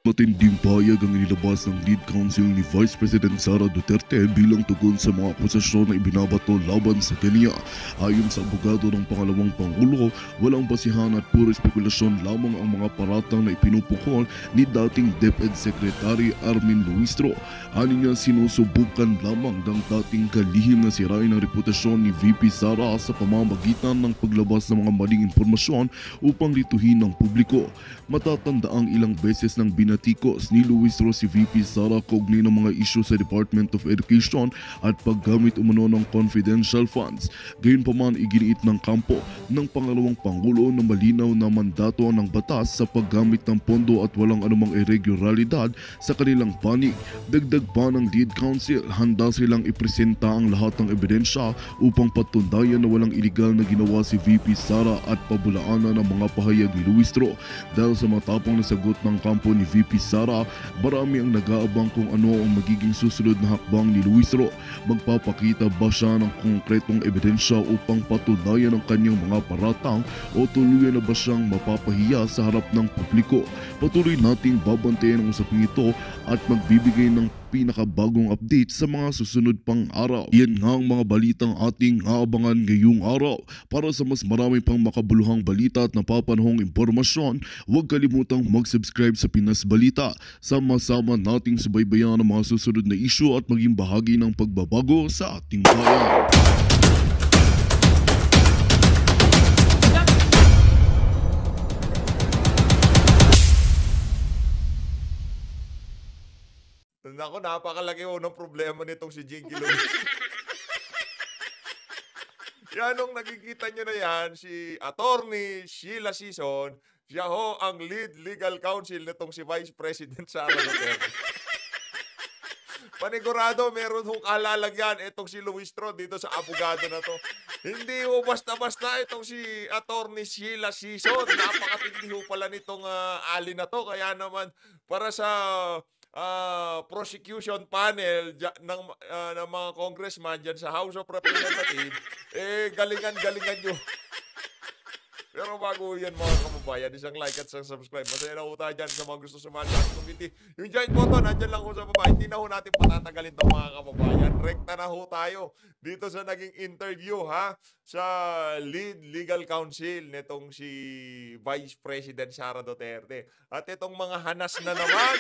Matinding pahayag ang inilabas ng lead counsel ni Vice President Sara Duterte bilang tugon sa mga akusasyon na ibinabato laban sa kanya. Ayon sa abogado ng pangalawang Pangulo, walang basihan at puro spekulasyon lamang ang mga paratang na ipinupukol ni dating DepEd Secretary Armin Luistro. Ani niya sinusubukan lamang ng dating kalihim na sirain ang reputasyon ni VP Sara sa pamamagitan ng paglabas ng mga maling impormasyon upang lituhin ng publiko. Matatandaang ilang beses ng binatikos ni Luistro si VP Sara kaugnay ng mga isyu sa Department of Education at paggamit umano ng confidential funds. Gayunpaman iginiit ng kampo ng pangalawang Pangulo na malinaw na mandato ng batas sa paggamit ng pondo at walang anumang irregularidad sa kanilang panig. Dagdag pa ng lead counsel, handa silang ipresenta ang lahat ng ebidensya upang patundayan na walang iligal na ginawa si VP Sara at pabulaanan ng mga pahayag ni Luistro. Dahil sa matapang na sagot ng kampo ni VP Sara, marami ang nag-aabang kung ano ang magiging susunod na hakbang ni Luistro. Magpapakita ba siya ng konkretong ebidensya upang patunayan ang kanyang mga paratang o tuluyan na ba siyang mapapahiya sa harap ng publiko? Patuloy nating babantayan ang usaping ito at magbibigay ng pinakabagong update sa mga susunod pang araw. Yan nga ang mga balitang ating aabangan ngayong araw. Para sa mas marami pang makabuluhang balita at napapanahong impormasyon, huwag kalimutang mag-subscribe sa Pinas Balita. Sama-sama nating subaybayan ang mga susunod na issue at maging bahagi ng pagbabago sa ating bayan. Naku, napakalaki ho ng problema nitong si Jinky Luis. Yan, nung nakikita nyo na yan, si Attorney Sheila Sison, siya ho ang lead legal counsel nitong si Vice President Sara Duterte. Panigurado, meron hong kalalagyan itong si Luistro dito sa abogado na to. Hindi ho basta-basta itong si Attorney Sheila Sison. Napakatindi ho pala nitong ali na to. Kaya naman, para sa prosecution panel ng mga congressman dyan sa House of Representatives, galingan nyo. Pero bago yan mga kababayan, isang like at isang subscribe. Masaya na ho tayo dyan sa mga gusto sumali sa community. Yung join button, nandyan lang ho sa baba. Hindi na ho natin patatagalin itong mga kababayan. Rekta na ho tayo dito sa naging interview sa lead legal counsel nitong si Vice President Sara Duterte. At itong mga hanas na naman,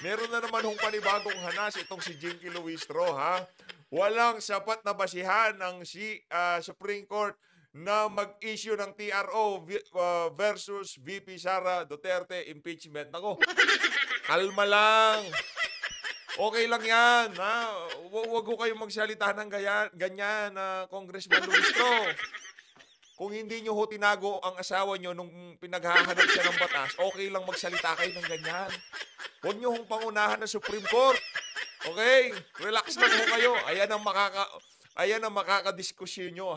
meron na naman hong panibagong hanas itong si Jinky Luistro. Walang sapat na basihan ng Supreme Court na mag-issue ng TRO versus VP Sara Duterte impeachment. Nako, kalma lang. Okay lang yan. Huwag ko kayong magsalita ng ganyan, Congressman Luistro. Kung hindi nyo ho tinago ang asawa nyo nung pinaghahanap siya ng batas, okay lang magsalita kayo ng ganyan. Huwag nyo hong pangunahan ng Supreme Court. Okay? Relax lang ho kayo. Ayan ang makakadiskusyon nyo,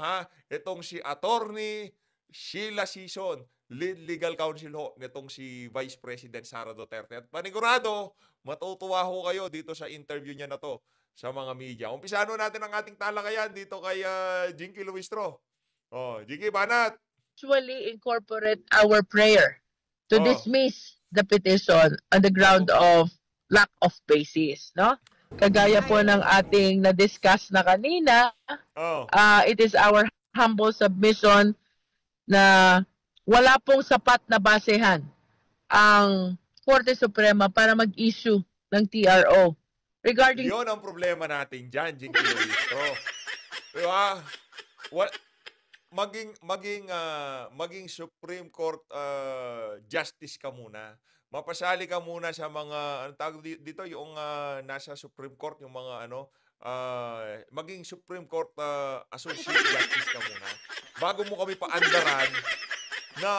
Itong si Attorney Sheila Sison, lead legal counsel ho, nitong si Vice President Sara Duterte. At panigurado, matutuwa ho kayo dito sa interview niya na to sa mga media. Umpisahan natin ang ating talakayan dito kay Jinky Luistro. Jinky, banat! Usually incorporate our prayer to dismiss the petition on the ground of lack of basis, no? Kagaya po ng ating na-discuss na kanina, it is our humble submission na wala pong sapat na basehan ang Korte Suprema para mag-issue ng TRO. Regarding... Yun ang problema natin dyan, Jinky Luistro. Diba? Maging Supreme Court Justice ka muna. Mapasali ka muna sa mga tawag dito yung nasa Supreme Court, yung mga maging Supreme Court Associate Justice ka muna bago mo kami paandaran na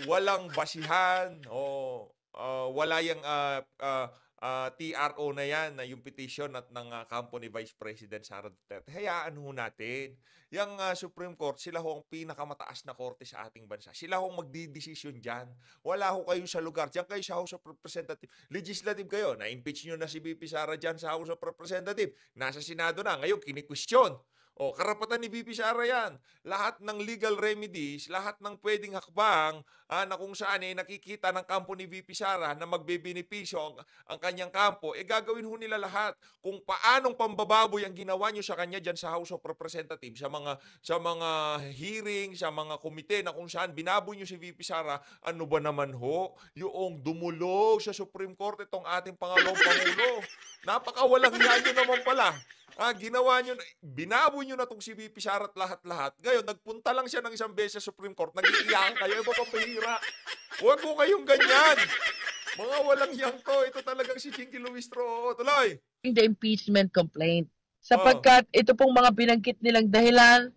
walang basihan o wala yung TRO na yan, na yung petition at ng kampo ni Vice President Sara Duterte. Hayaan ho natin. Yung Supreme Court, sila ho ang pinakamataas na korte sa ating bansa. Sila ho magdidesisyon dyan. Wala ho kayo sa lugar. Diyan kayo sa House of Representatives. Legislative kayo. Na-impeach nyo na si VP Sara dyan sa House of Representatives. Nasa Senado na. Ngayon, kini-question. O, karapatan ni VP Sara yan. Lahat ng legal remedies, lahat ng pwedeng hakbang na kung saan nakikita ng kampo ni VP Sara na magbebenepisyo ang kanyang kampo, gagawin ho nila lahat. Kung paanong pambababoy ang ginawa nyo sa kanya dyan sa House of Representatives, sa mga hearing, sa mga komite na kung saan binaboy nyo si VP Sara, ano ba naman ho? Yung dumulog sa Supreme Court itong ating pangalawang Pangulo. Napakawalang yan nyo naman pala. Ginawa nyo, binaboy nyo na itong si VP Sara at lahat-lahat. Ngayon, nagpunta lang siya ng isang beses sa Supreme Court, nag-iiyakan kayo, iba pang pahira. Huwag mo kayong ganyan. Mga walang yang to. Ito talagang si Chinky Luistro. Tuloy. The impeachment complaint. Sapagkat ito pong mga binanggit nilang dahilan,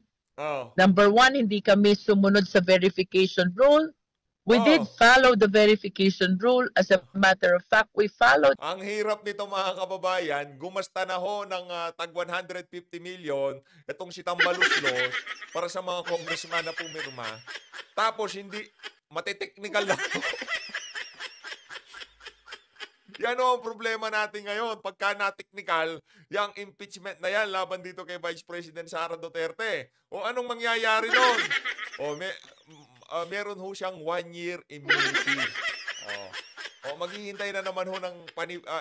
number one, hindi kami sumunod sa verification rule. We did follow the verification rule. As a matter of fact, we followed. Ang hirap nito mga kababayan, gumasta na ho ng tag 150 million itong si Tambaluslos para sa mga congressman na pumirma. Tapos hindi, matiteknikal lang. Yan ang problema natin ngayon. Pagka na-technical, yung impeachment na yan laban dito kay Vice President Sara Duterte. O anong mangyayari doon? Meron ho siyang 1-year immunity. Maghihintay na naman ho ng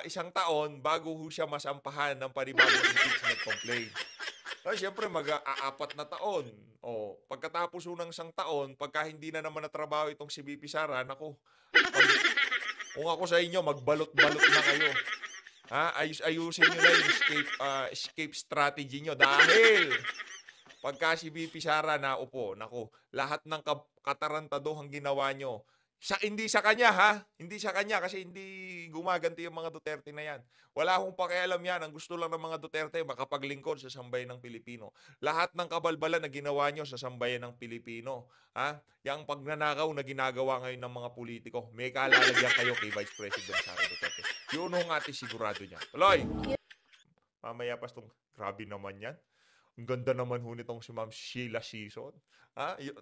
isang taon bago ho siya masampahan ng panibagong impeachment complaint. Siyempre, mag-aapat na taon. Pagkatapos ho ng isang taon, pagka hindi na naman natrabaho itong si VP Sara, naku, kung ako sa inyo, magbalot-balot na kayo. Ayusin nyo na yung escape strategy nyo. Dahil, pagka si VP Sara naupo, naku, lahat ng katarantaduhang ginawa nyo, hindi sa kanya hindi sa kanya kasi hindi gumaganti yung mga Duterte na yan. Wala akong pakialam yan. Ang gusto lang ng mga Duterte makapaglingkod sa sambayan ng Pilipino. Lahat ng kabalbalan na ginawa nyo sa sambayan ng Pilipino, yung pagnanakaw na ginagawa ngayon ng mga politiko, may kalalagyan kayo kay Vice President Sara Duterte. Yun ang ating sigurado niya. Tuloy! Mamaya pa grabe naman yan. Ang ganda naman ho nitong si Ma'am Sheila Season.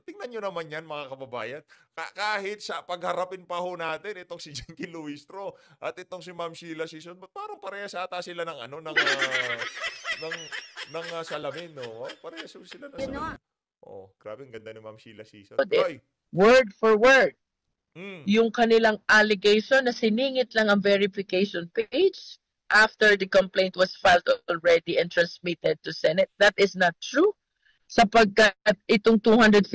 Tingnan nyo naman yan mga kababayan. Kahit sa pagharapin pa ho natin itong si Chinky Luistro at itong si Ma'am Sheila Season, parang parehas ata sila ng salamin, no? Parehas sila ng salamin. Grabe, ang ganda ni Ma'am Sheila Season. Word for word. Yung kanilang allegation na siningit lang ang verification page after the complaint was filed already and transmitted to Senate. That is not true. Sapagkat itong 215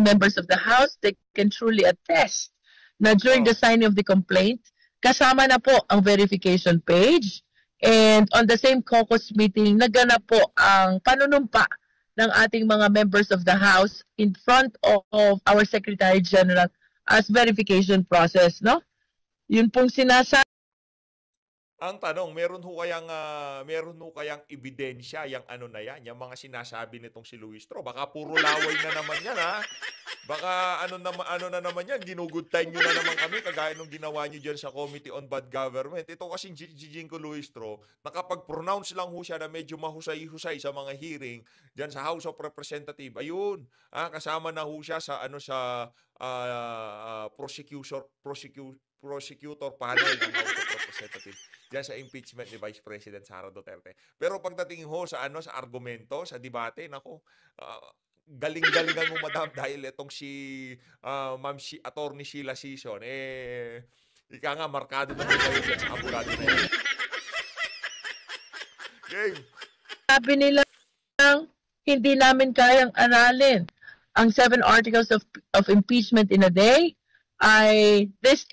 members of the House, they can truly attest na during the signing of the complaint, kasama na po ang verification page, and on the same caucus meeting, naganap po ang panunumpa ng ating mga members of the House in front of our Secretary General as verification process, no? Yun pong sinasabi. Ang tanong, meron ho kayang ebidensya yung yung mga sinasabi nitong si Luistro. Baka puro laway na naman yan, Baka ano na naman yan, ginugud time nyo na naman kami, kagaya nung ginawa nyo dyan sa Committee on Bad Government. Ito kasing Jinko Luistro, nakapag-pronounce lang ho siya na medyo mahusay-husay sa mga hearing dyan sa House of Representatives. Ayun, kasama na ho siya sa prosecutor panel ng House of Representatives diyan sa impeachment ni Vice President Sara Duterte. Pero pagdating ho sa argumento, sa debate, nako, galing-galingan mo madam dahil itong si Attorney Sheila Season, ika nga, markado na kayo dyan sa abogado na yan. Game. Sabi nila, hindi namin kayang aralin ang 7 articles of impeachment in a day. This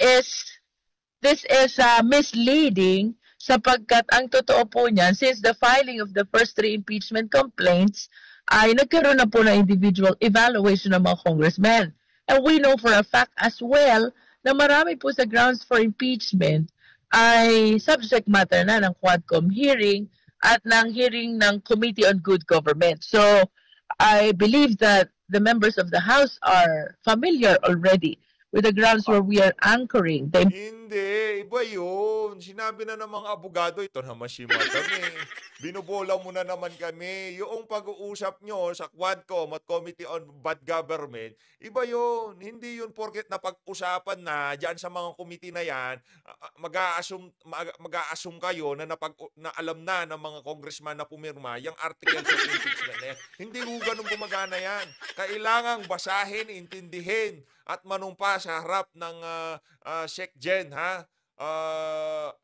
is misleading sapagkat ang totoo po niyan, since the filing of the first 3 impeachment complaints, ay nagkaroon na po ng individual evaluation ng mga congressmen. And we know for a fact as well na marami po sa grounds for impeachment ay subject matter na ng Quadcom hearing at ng hearing ng Committee on Good Government. So, I believe that the members of the House are familiar already with the grounds where we are anchoring the Hindi, iba yun. Sinabi na ng mga abogado, ito naman si madam binubola mo na naman kami. Yung pag-uusap nyo sa Quadcom at Committee on Bad Government, iba yun. Hindi yun porket napag-usapan na dyan sa mga committee na yan, mag-a-assume kayo na, na alam na ng mga congressman na pumirma yung articles of impeachment na yan. Hindi ho ganun gumagana yan. Kailangang basahin, intindihin, at manumpa sa harap ng SecGen, ha?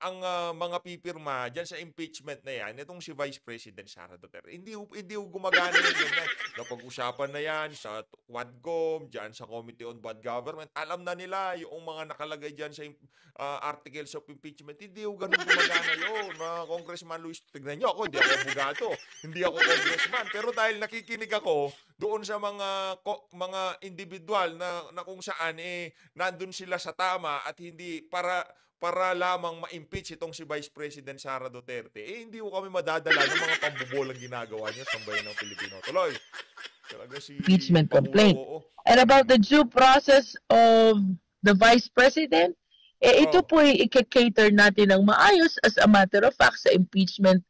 Ang mga pipirma dyan sa impeachment na yan, itong si Vice President Sara Duterte, hindi gumagana yung ganyan. Napag-usapan na yan sa Quadcom, dyan sa Committee on Bad Government. Alam na nila yung mga nakalagay dyan sa articles of impeachment. Hindi ganun gumagana yun. Congressman Luis, tignan nyo ako, hindi ako abogado, hindi ako congressman. Pero dahil nakikinig ako doon sa mga individual na kung saan nandun sila sa tama at hindi para lamang ma-impeach itong si Vice President Sara Duterte, hindi ko kami madadala ng mga pambubolang ginagawa niya sa bayan ng Pilipino. Tuloy. Talaga si Impeachment Pangulo, complaint. oo. And about the due process of the Vice President, ito po i-cater natin ng maayos. As a matter of fact, sa impeachment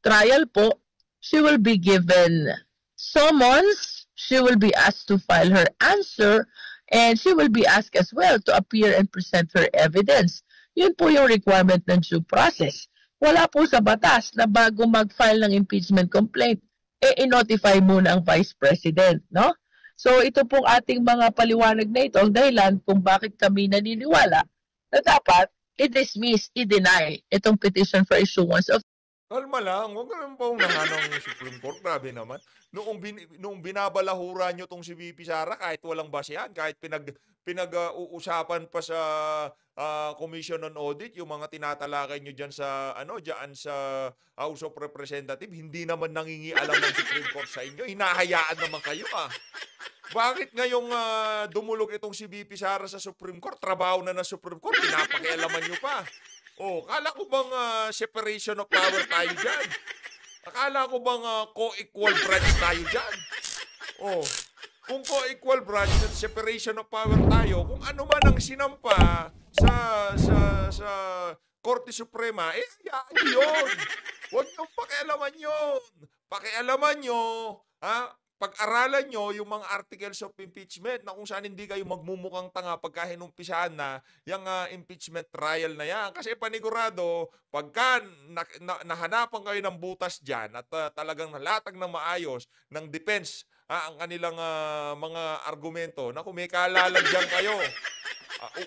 trial po, she will be given summons, she will be asked to file her answer, and she will be asked as well to appear and present her evidence. Yun po yung requirement ng due process. Wala po sa batas na bago mag-file ng impeachment complaint, i-notify muna ang Vice President, no? So ito pong ating mga paliwanag na ito, ang dahilan kung bakit kami naniniwala na dapat i-dismiss, i-deny itong petition for issuance of. Kalma lang, huwag naman pa unahan ng Supreme Court. Grabe naman. Noong binabalahura nyo tong si VP Sara, kahit walang basehan, kahit pinag-uusapan pa sa Commission on Audit, yung mga tinatalakay nyo dyan sa House of Representatives, hindi naman nangingialam ng Supreme Court sa inyo. Hinahayaan naman kayo Bakit ngayong dumulog itong si VP Sara sa Supreme Court, trabaho na ng Supreme Court, pinapakialaman nyo pa? Kala ko bang separation of power tayo dyan? Akala ko bang co-equal branch tayo dyan? Kung co-equal branch at separation of power tayo, kung ano man ang sinampa sa Korte Suprema, hayaan nyo yun. Huwag nyo pakialaman yun. Pakialaman nyo, pag-aralan nyo yung mga articles of impeachment na kung saan hindi kayo magmumukhang tanga pagka hinumpisahan na yung impeachment trial na yan. Kasi panigurado, pagka nahanapan kayo ng butas dyan at talagang nalatag ng maayos ng defense ang kanilang mga argumento na kung may kalalagyan kayo.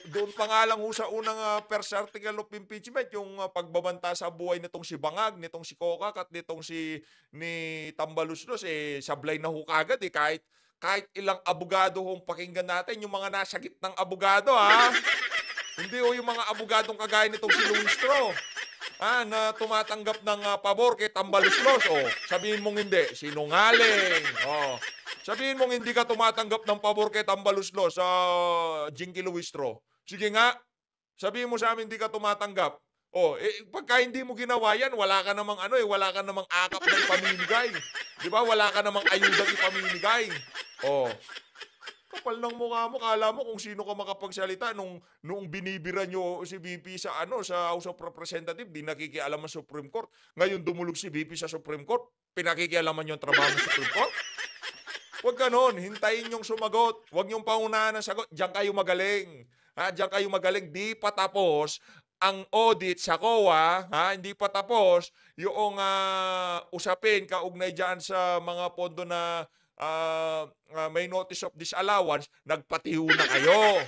Doon pa nga lang sa unang first article of impeachment, yung pagbabanta sa buhay nitong si Bangag, nitong si Kokak at nitong ni Tambaluslos, sablay na ho kagad kahit ilang abogado hong pakinggan natin, yung mga nasa gitnang abogado Hindi yung mga abogadong kagaya nitong si Luis Tro na tumatanggap ng pabor kay Tambaluslos. Sabihin mong hindi, sinungaling. Sabihin mong hindi ka tumatanggap ng pabor kay Tambaluslos sa Jinky Luistro. Sige nga, sabihin mo sa amin hindi ka tumatanggap. Pagka hindi mo ginawa yan, wala ka namang wala ka namang akap na ipamimigay. Di ba? Wala ka namang ayudang ipamimigay. Kapal ng mukha mo, kala mo kung sino ka makapagsalita nung binibira nyo si VP sa House of Representatives, di nakikialaman sa Supreme Court. Ngayon dumulog si VP sa Supreme Court, pinakikialaman yung trabaho ng Supreme Court. Huwag ganon, hintayin yung sumagot. Huwag yung paunahan ng sagot. Diyan kayo magaling. Diyan kayo magaling. Di pa tapos ang audit sa COA. Hindi pa tapos yung usapin kaugnay dyan sa mga pondo na may notice of disallowance. Nagpatiho na kayo.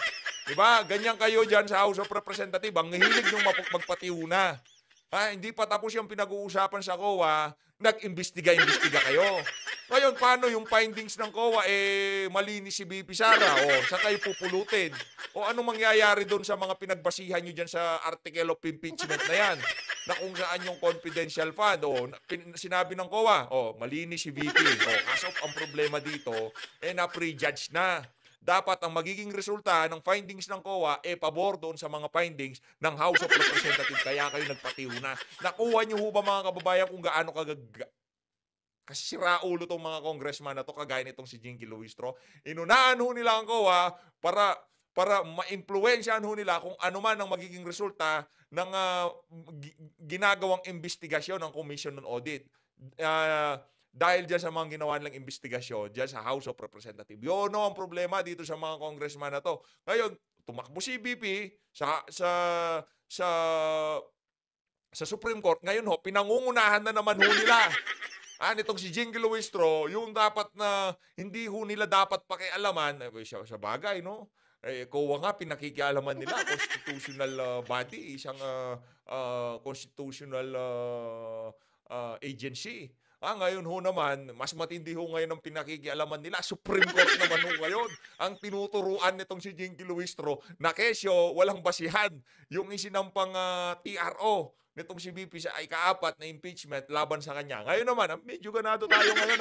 Diba? Ganyan kayo dyan sa House of Representatives. Ang hilig yung magpatiho na. Hindi pa tapos yung pinag-uusapan sa COA, nag-imbestiga kayo. Ngayon, paano yung findings ng COA, malinis si VP Sara? Saan kayo pupulutin? Ano mangyayari doon sa mga pinagbasihan nyo dyan sa article of impeachment na yan? Na kung saan yung confidential fund? Sinabi ng COA, malinis si VP. Kaso ang problema dito, na-prejudge na. Dapat ang magiging resulta ng findings ng COA pabor doon sa mga findings ng House of Representatives. Kaya kayo nagpatiho na. Nakuha nyo ho ba mga kababayan kung gaano kasi siraulo tong mga congressman na to, kagaya nitong si Jinky Luistro. Inunahan ho nila ang COA para para maimpluwensyahan ho nila kung ano man ang magiging resulta ng ginagawang investigasyon ng Commission on Audit. Dahil dyan sa mga ginawa nilang investigasyon dyan sa House of Representatives. Yun ang problema dito sa mga congressman na to. Ngayon, tumakbo si BP sa Supreme Court. Ngayon ho, pinangungunahan na naman ho nila. Nitong si Jinky Luistro, yung dapat na hindi ho nila dapat pakialaman, sa bagay, no? COA nga, pinakikialaman nila, constitutional body, isang constitutional agency. Ngayon ho naman, mas matindi ho ngayon ang pinakikialaman nila. Supreme Court naman ho ngayon. Ang tinuturuan nitong si Jinky Luistro na kesyo, walang basihan. Yung isinampang TRO nitong si BP sa ika-4 na impeachment laban sa kanya. Ngayon naman, medyo ganado tayo ngayon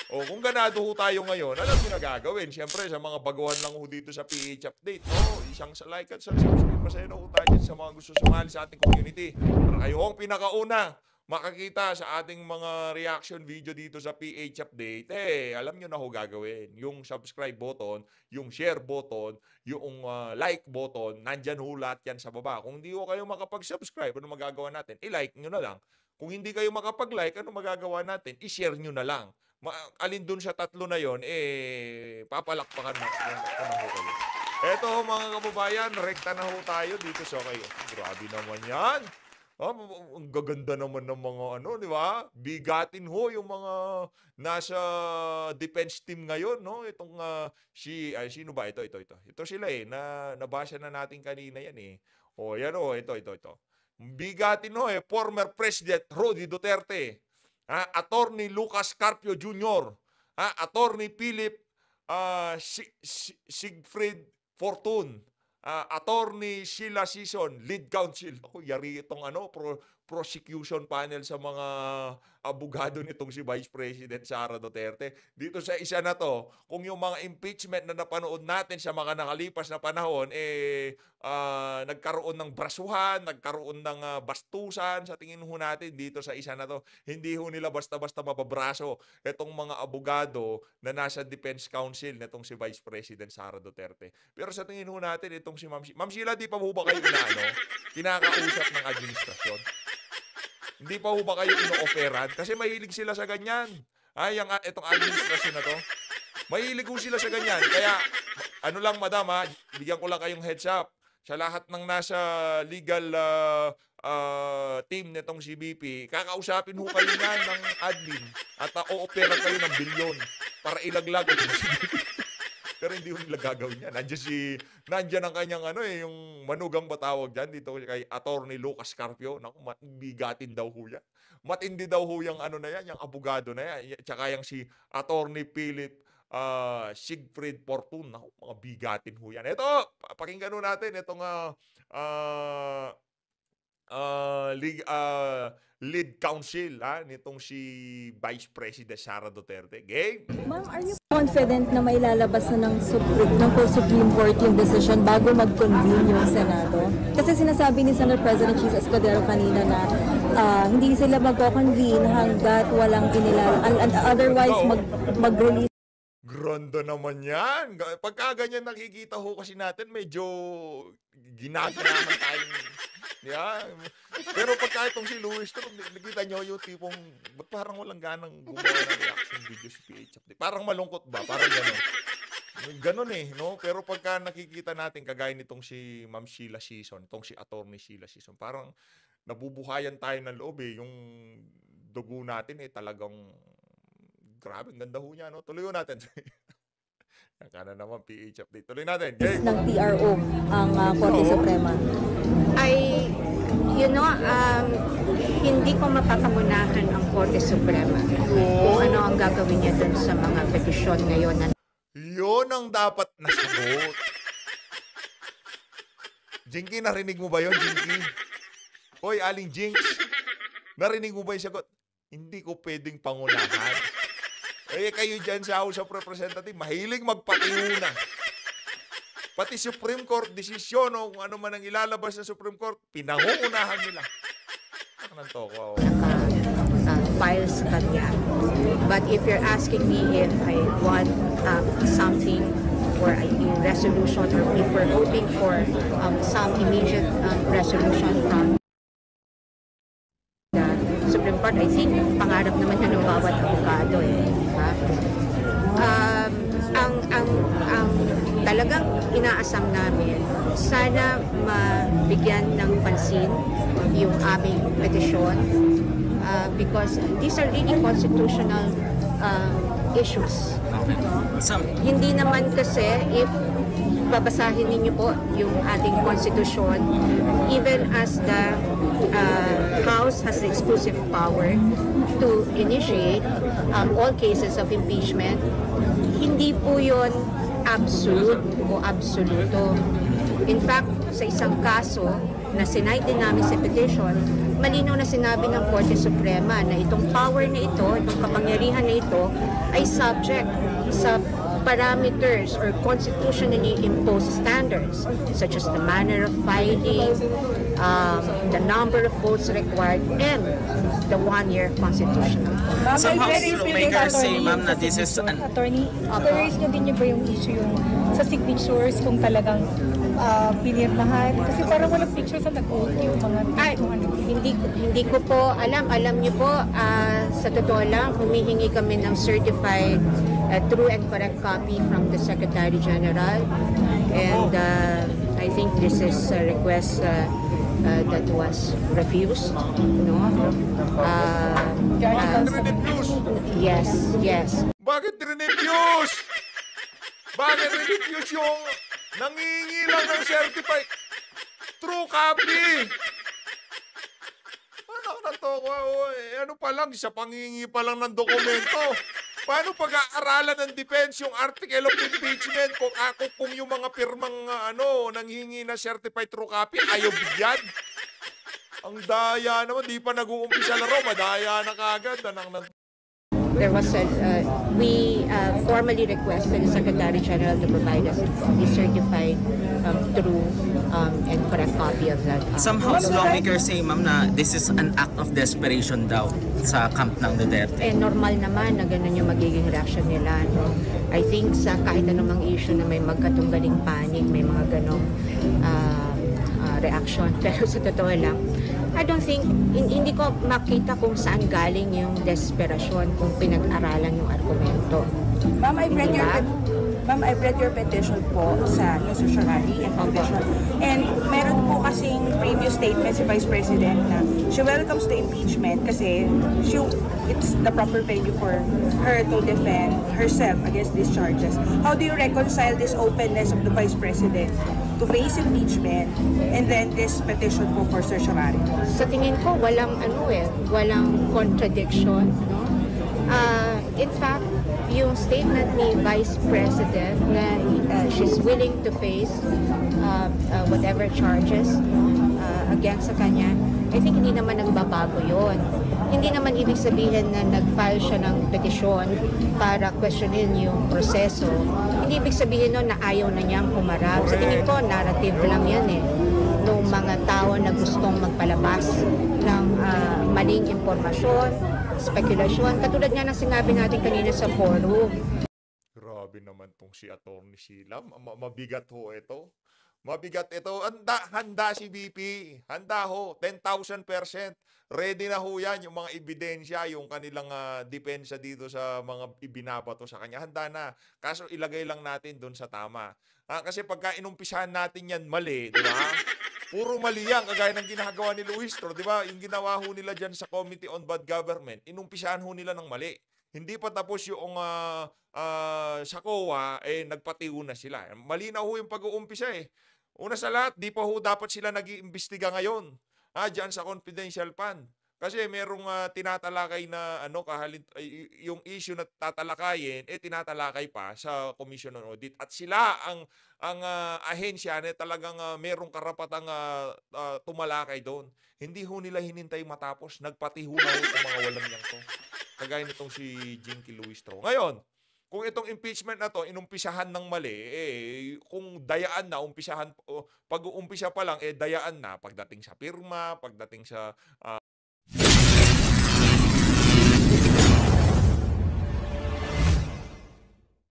kung ganado ho tayo ngayon, alam nyo na gagawin. Siyempre, sa mga baguhan lang ho dito sa PH Update. Isang like at subscribe. Masaya na ho tayo sa mga gusto sumali sa ating community. Para kayo ang pinakauna makakita sa ating mga reaction video dito sa PH Update, alam nyo na ho gagawin. Yung subscribe button, yung share button, yung like button, nandyan ho lahat yan sa baba. Kung hindi ho kayo makapag-subscribe, ano magagawa natin? I-like nyo na lang. Kung hindi kayo makapag-like, ano magagawa natin? I-share nyo na lang. Alin dun sa tatlo na yon, papalakpakan na ho kayo. Eto mga kababayan, rekta na ho tayo dito sa kayo. Grabe naman yan. Ang gaganda naman ng mga di ba? Bigatin ho yung mga nasa defense team ngayon, no? Itong sino ba ito? Ito sila nabasa na natin kanina yan yan ito. Bigatin ho former President Roddy Duterte, Attorney Lucas Carpio Jr., Attorney Philip Siegfried Fortun, Attorney Sheila Sison, lead counsel. Yari itong prosecution panel sa mga abogado nitong si Vice President Sara Duterte. Dito sa isa na to, kung yung mga impeachment na napanood natin sa mga nakalipas na panahon, nagkaroon ng brasuhan, nagkaroon ng bastusan, sa tingin ho natin dito sa isa na to, hindi ho nila basta-basta mababraso itong mga abogado na nasa Defense Council nitong si Vice President Sara Duterte. Pero sa tingin ho natin, itong si Ma'am Sheila, di pa ho ba kayo kinakausap ng administrasyon? Hindi pa ho ba kayo ino-offeran? Kasi mahilig sila sa ganyan. Itong administrasyon na to. Mahilig ho sila sa ganyan. Kaya, lang madam bigyan ko lang kayong heads up. Sa lahat ng nasa legal team nitong CBP, kakausapin ho kayo niyan ng admin at o-opera kayo ng bilyon para ilaglag itong CBP. Pero hindi ho nila gagawin yan. Nandiyan ang kanyang yung manugang batawag dyan dito kay Attorney Lucas Carpio. Naku, bigatin daw ho yan. Matindi daw ho yung na yan, yung abogado na yan. Tsaka yung si Attorney Philip Siegfried Fortun. Naku, mga bigatin ho yan. Ito, pakinggan ho natin itong lead counsel nitong si Vice President Sara Duterte. Game? Ma'am, are you confident na may lalabas na ng Supreme Court yung decision bago mag-convene yung Senado? Kasi sinasabi ni Senate President Chis Escudero kanina na hindi sila magko-convene hanggat walang otherwise mag-release. Granda naman yan. Pagka ganyan nakikita ho kasi natin, medyo ginaganahan tayong pero pagka itong si Luis, nakita nyo yung tipong, ba't parang walang ganang gumawa ng reaction video si PH Update? Parang malungkot ba? Parang gano'n. Gano'n no? Pero pagka nakikita natin, kagaya nitong si Ma'am Sheila Sison, itong si Attorney Sheila Sison, parang nabubuhayan tayo ng loob yung dugo natin talagang grabe, ang ganda ho niya, no? Tuloy natin. Yan ka na naman, PH Update. Tuloy natin. Game. Ng TRO ang Korte Suprema. Hindi ko mapapamunahan ang Korte Suprema kung ano ang gagawin niya dun sa mga petisyon ngayon. Yun ang dapat nasagot. Jinky, narinig mo ba yun, Jinky? Hoy, Aling Jinx, narinig mo ba yung sagot? Hindi ko pwedeng pangunahan. Kayo dyan sa House of Representatives, mahilig magpatiuna. Pati Supreme Court desisyon o kung ano man ang ilalabas sa Supreme Court, pinangungunahan nila. Files kanya. But if you're asking me if I want something for a resolution, or if we're hoping for some immediate resolution from the Supreme Court, I think pangarap naman yun ng bawat abogado diba? Ang talagang inaasam namin, sana mabigyan ng pansin yung aming petisyon because these are really constitutional issues. Hindi naman kasi if babasahin ninyo po yung ating konstitusyon, even as the House has the exclusive power to initiate all cases of impeachment, hindi po yun absolute o absoluto. In fact, sa isang kaso na sinay din namin sa petition, malinaw na sinabi ng Korte Suprema na itong power na ito, itong kapangyarihan na ito, ay subject sa parameters or constitutionally imposed standards such as the manner of filing, the number of votes required, and the one-year constitutional. Some House lawmakers say, ma'am, na this is an... Attorney, raise nyo din niyo ba yung issue yung sa signatures kung talagang pinirmahan? Kasi parang walang picture sa nag-vote yung mga... Hindi ko po alam. Alam niyo po, sa totoo lang, humihingi kami ng certified true and correct copy from the Secretary General. And I think this is a request that was refused. No? Yes. Bakit rinefuse? Bakit rinefuse yung nangingi lang ng certified true copy? Ano na to? Ano pa lang, sa pangingi pa lang ng dokumento. Paano pag-aaralan ng defense yung article of impeachment kung yung mga pirmang nanghingi na certified true copy ayaw bigyan? Ang daya naman, di pa nag-uumpisa laro, madaya na kagad. There was we formally requested the Secretary General to provide us a certified true and correct copy of that. Some House lawmakers say, ma'am, na this is an act of desperation daw sa camp ng Duterte. Normal naman na ganun yung magiging reaction nila. No? I think sa kahit anumang issue na may magkatunggaling panic, may mga ganong reaction. Pero sa totoo lang, I don't think, hindi ko makita kung saan galing yung desperasyon kung pinag-aralan yung argumento. Ma'am, I've read your petition po sa News Society and Foundation. And meron po kasing previous statement si Vice President na she welcomes the impeachment kasi it's the proper venue for her to defend herself against these charges. How do you reconcile this openness of the Vice President to face impeachment and then this petition po for certiorari? Sa tingin ko, walang contradiction, no? In fact, yung statement ni Vice President na she's willing to face whatever charges against sa kanya, I think hindi naman nagbabago yon. Hindi naman ibig sabihin na nag-file siya ng petisyon para questionin yung proseso. Hindi ibig sabihin nun na ayaw na niyang humarap. Sa tingin ko, narrative lang yan nung mga tao na gustong magpalabas ng maling impormasyon, spekulasyon. Katulad nga ng sinabi natin kanina sa forum. Grabe naman tong si Atty. Sheila. Mabigat ho ito. Mabigat ito. Handa si BP. Handa ho. 10,000%. Ready na ho yan. Yung mga ebidensya, yung kanilang depensa dito sa mga ibinabato sa kanya. Handa na. Kaso ilagay lang natin doon sa tama. Kasi pagka inumpisahan natin yan mali, di ba? Puro mali yan, kagaya ng ginagawa ni Luistro, di ba? Yung ginawa ho nila dyan sa Committee on Bad Government, inumpisahan ho nila ng mali. Hindi pa tapos yung sa COA, nagpatiho na sila. Mali na ho yung pag-uumpisa Una sa lahat, di pa ho dapat sila nag-iimbestiga ngayon. Diyan sa confidential fund. Kasi merong tinatalakay na yung issue na tatalakayin, tinatalakay pa sa Commission on Audit. At sila ang ahensya na talagang merong karapatang tumalakay doon. Hindi ho nila hinintay matapos. Nagpatiho na ho itong mga walang yang to. Kagaya nitong si Jinky Luistro. Ngayon, kung itong impeachment na to inumpisahan ng mali, kung dayaan na, pag-uumpisa pa lang, dayaan na pagdating sa pirma, pagdating sa